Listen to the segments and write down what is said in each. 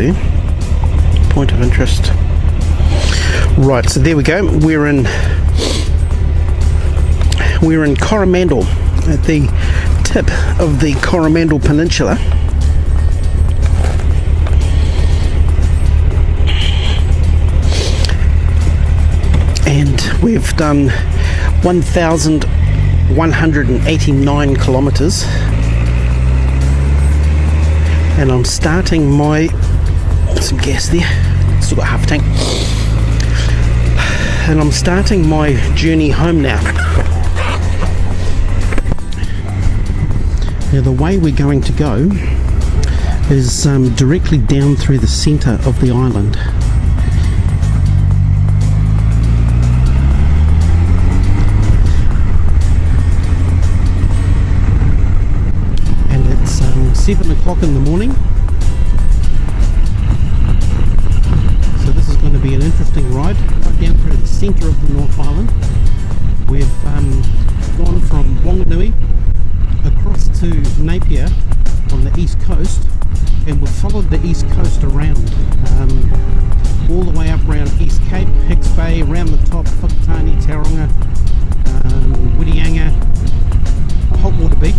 to. Point of interest. Right, so there we go. We're in Coromandel, at the tip of the Coromandel Peninsula. And we've done 1,189 kilometres. And I'm starting my... some gas there. Still got half a tank. And I'm starting my journey home now. Now the way we're going to go is directly down through the centre of the island. And it's 7 o'clock in the morning. So this is going to be an interesting ride, right down through the centre of the North Island. We've gone from Wanganui across to Napier on the east coast, and we've followed the east coast around, all the way up around East Cape, Hicks Bay, around the top, Whakatane, Tauranga, Whitianga, Hotwater Beach,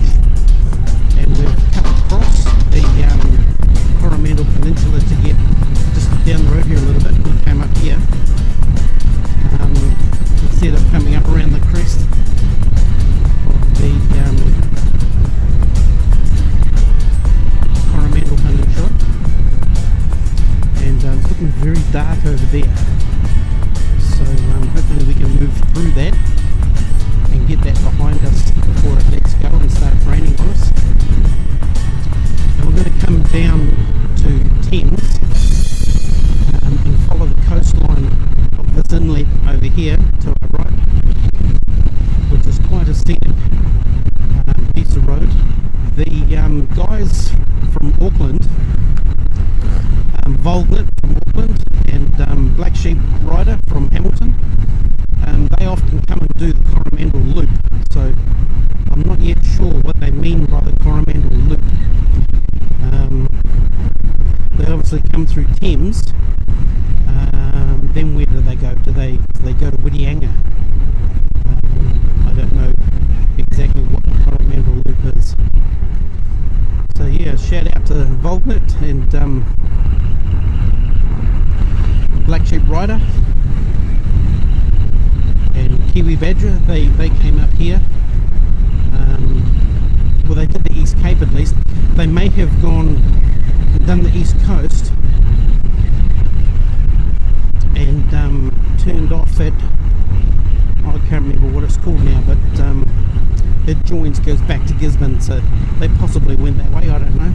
and we've come across the Coromandel Peninsula to get just down the road here a little bit. We came up here instead of coming up around the crest of the Coromandel Peninsula, and it's looking very dark over there, so hopefully we can move through that and get that behind us before it lets go and starts raining on us. And we're going to come down to Thames and follow the coastline of this inlet over here to our right, which is quite a scenic piece of road. The guys from Auckland, Volgnit from Auckland and Black Sheep Rider from Hamilton, they often come and do the Coromandel Loop, so I'm not yet sure what they mean by the Coromandel Loop. They obviously come through Thames. Then where do they go? Do they go to Whitianga? I don't know exactly what the Coromandel Loop is. So yeah, shout out to Volgnit and Black Sheep Rider and Kiwi Badger. They came up here. Well, they did the East Cape at least. They may have done the East Coast and turned off at, I can't remember what it's called now, but it goes back to Gisborne, so they possibly went that way, I don't know.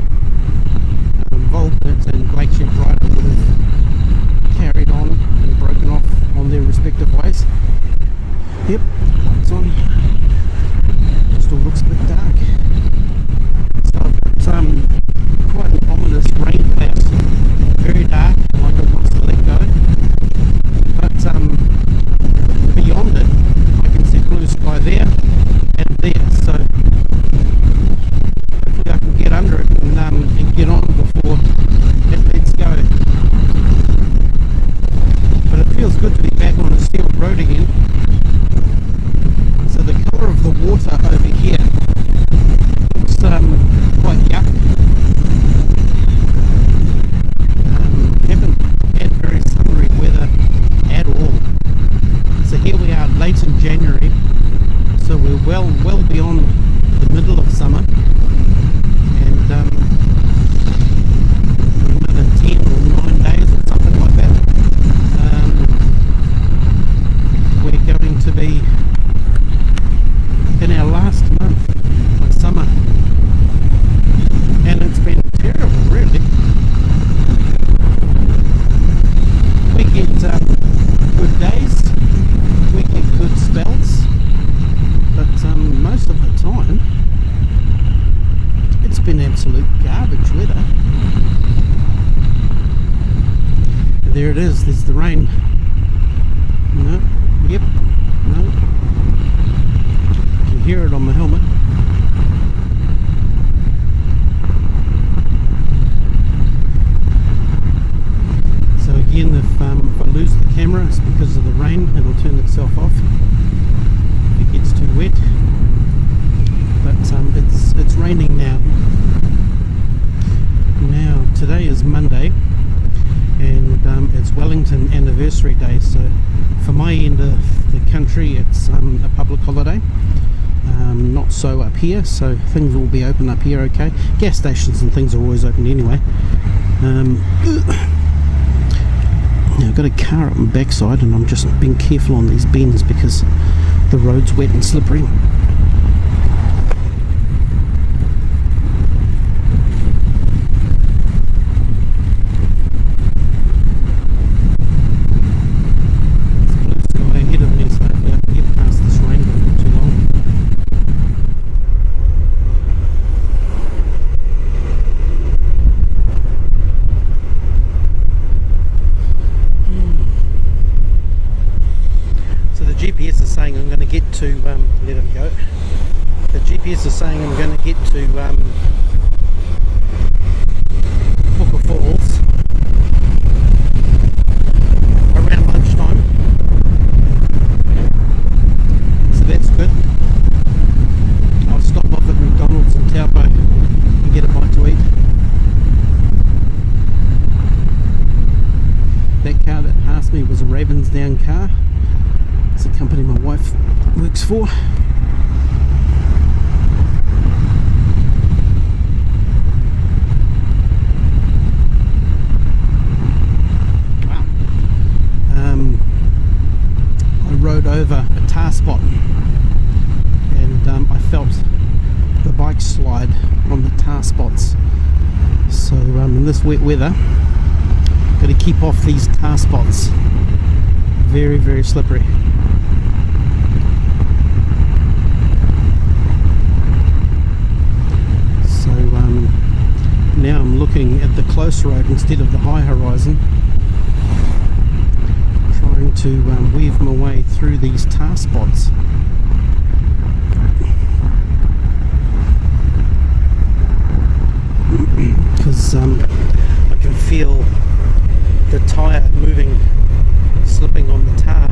Volgnit and Black Sheep Rider would have carried on and broken off on their respective ways. Yep, lights on. Still looks a bit dark. So I've got quite an ominous rain cloud, very dark, like it wants to let go. But beyond it, I can see blue sky there and there. So hopefully I can get under it and get on before it lets go. But it feels good to be back on a sealed road again. So the colour of the water over here looks quite yuck. Haven't had very summery weather at all. So here we are late in January, so we're well beyond the middle of summer, and another 10 or 9 days or something like that, we're going to be in our last month of summer, and it's been terrible really. We get good days, we get good spells, but most of the time it's been absolute garbage weather. There it is, there's the rain. No, yep, no. You can hear it on my helmet. If I lose the camera, it's because of the rain. It'll turn itself off if it gets too wet. But it's raining now. Now today is Monday, and it's Wellington Anniversary Day. So for my end of the country, it's a public holiday. Not so up here, so things will be open up here. Okay, gas stations and things are always open anyway. Now I've got a car up my backside, and I'm just being careful on these bends because the road's wet and slippery. Blue sky ahead of me, so hopefully I can get past this rain before too long. GPS is saying I'm going to get to, let him go. The GPS is saying I'm going to get to Hooker Falls around lunchtime. So that's good. I'll stop off at McDonald's in Taupo and get a bite to eat. That car that passed me was a Ravensdown car. It's a company my wife works for. Wow. I rode over a tar spot, and I felt the bike slide on the tar spots. So in this wet weather, got to keep off these tar spots. Very, very slippery. Now I'm looking at the close road instead of the high horizon, trying to weave my way through these tar spots. Because I can feel the tyre moving, slipping on the tar.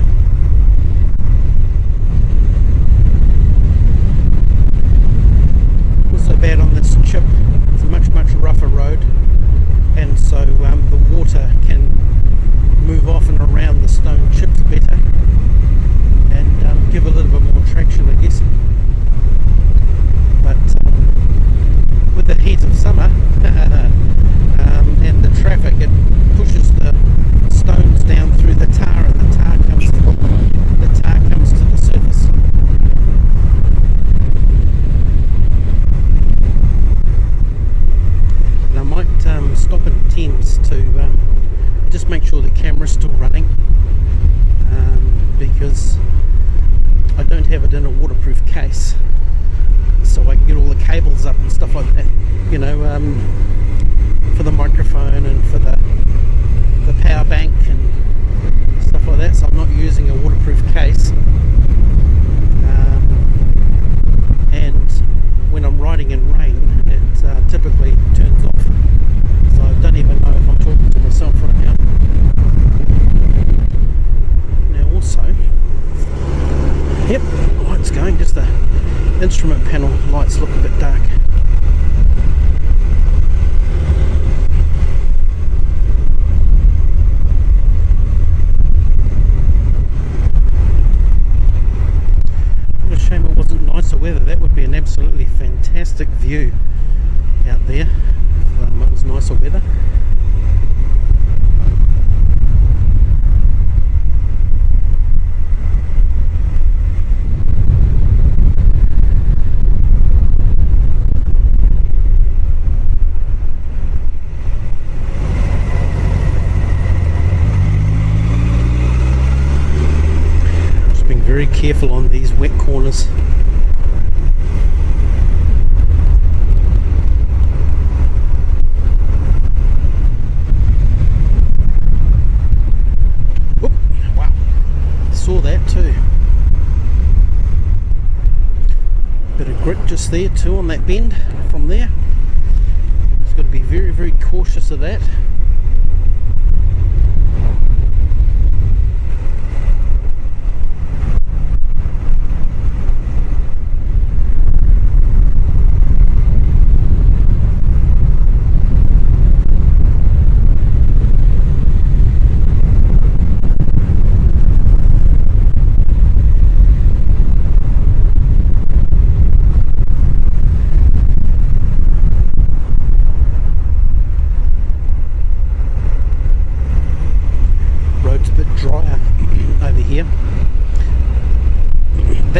Not so bad on this chip. It's a much rougher road, and so the water can move off and around the stone chips better and give a little bit more traction, I guess. But with the heat of summer and the traffic, it pushes the stones down through the tar, and the tar comes to the surface. And I might stop at Thames to just make sure the camera's still running, because I don't have it in a waterproof case, so I can get all the cables up and stuff like that, you know, for the microphone and for the power bank and stuff like that. So I'm not using a waterproof case, and when I'm riding in rain, it typically turns off. So I don't even know if I'm talking to myself right now. Now also, yep, light's going, just the instrument panel lights look a bit dark. What a shame it wasn't nicer weather. That would be an absolutely fantastic view out there if it was nicer weather. Just being very careful on these wet corners. Saw that too. Bit of grip just there too on that bend from there. Just got to be very cautious of that.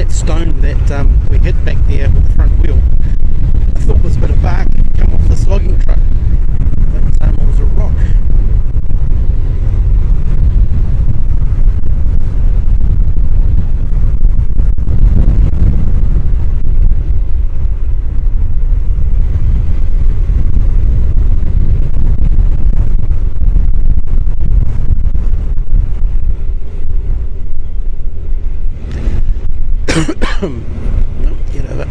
that stone that we hit back there with the front wheel. I thought was a bit of bark come off this logging truck, but it was a rock. No, get over.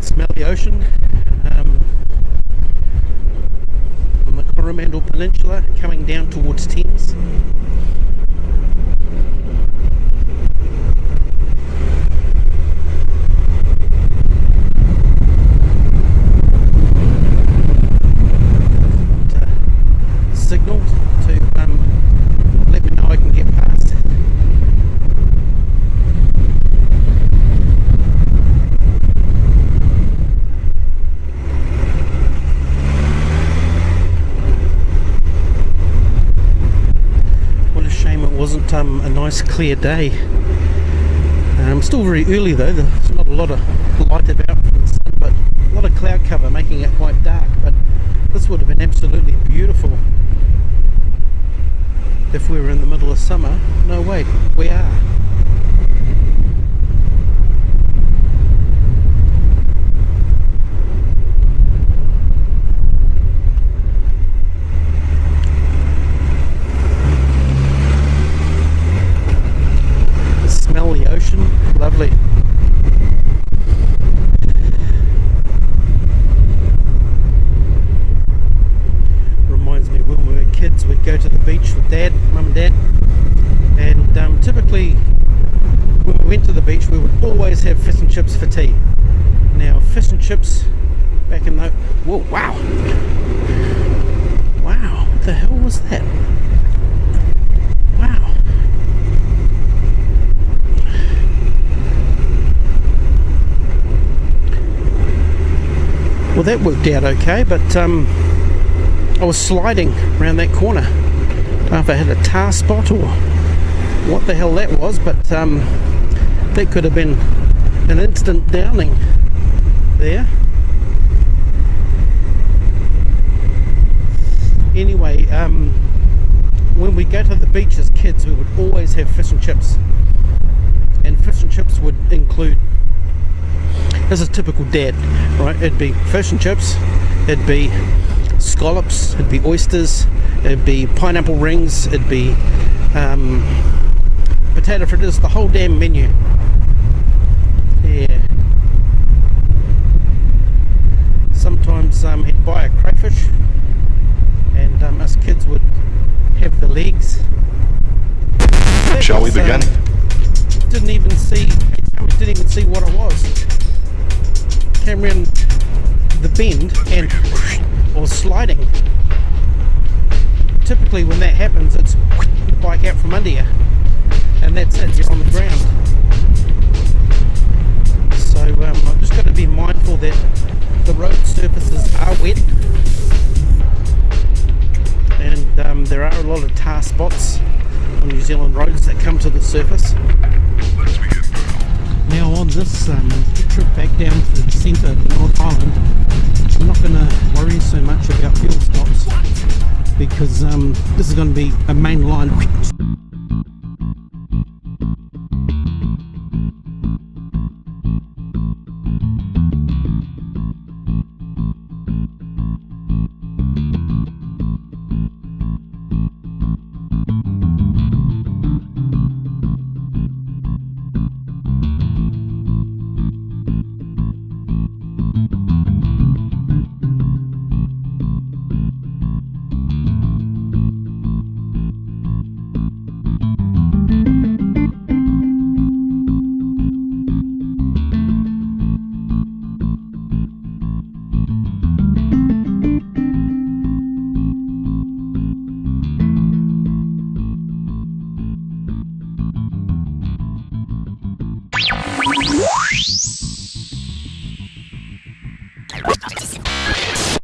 Smell the ocean on the Coromandel Peninsula coming down towards Thames. Signal to let me know I can get past. What a shame it wasn't a nice clear day. Still very early though, there's not a lot of light about from the sun, but a lot of cloud cover making it quite dark, but this would have been absolutely beautiful if we were in the middle of summer. No way, we are. Smell the ocean, lovely. Reminds me when we were kids, we'd go to the beach with mum and dad, and typically when we went to the beach we would always have fish and chips for tea. Now fish and chips back in the... Whoa, wow, what the hell was that? Wow. Well, that worked out okay, but I was sliding around that corner. I don't know if I had a tar spot or what the hell that was, but that could have been an instant downing there. Anyway, when we go to the beach as kids, we would always have fish and chips, and fish and chips would include, this is typical dad, right? It'd be fish and chips, it'd be scallops, it'd be oysters, it'd be pineapple rings, it'd be potato fritters, the whole damn menu. Yeah. Sometimes he'd buy a crayfish, and us kids would have the legs. Shall we begin? Didn't even see what it was. Came around the bend and was sliding. Typically when that happens, it's the bike out from under you, and that's it, you're on the ground. So I've just got to be mindful that the road surfaces are wet, and there are a lot of tar spots on New Zealand roads that come to the surface. Now on this trip back down to the centre of the North Island, I'm not going to worry so much about fuel stops, because this is going to be a main line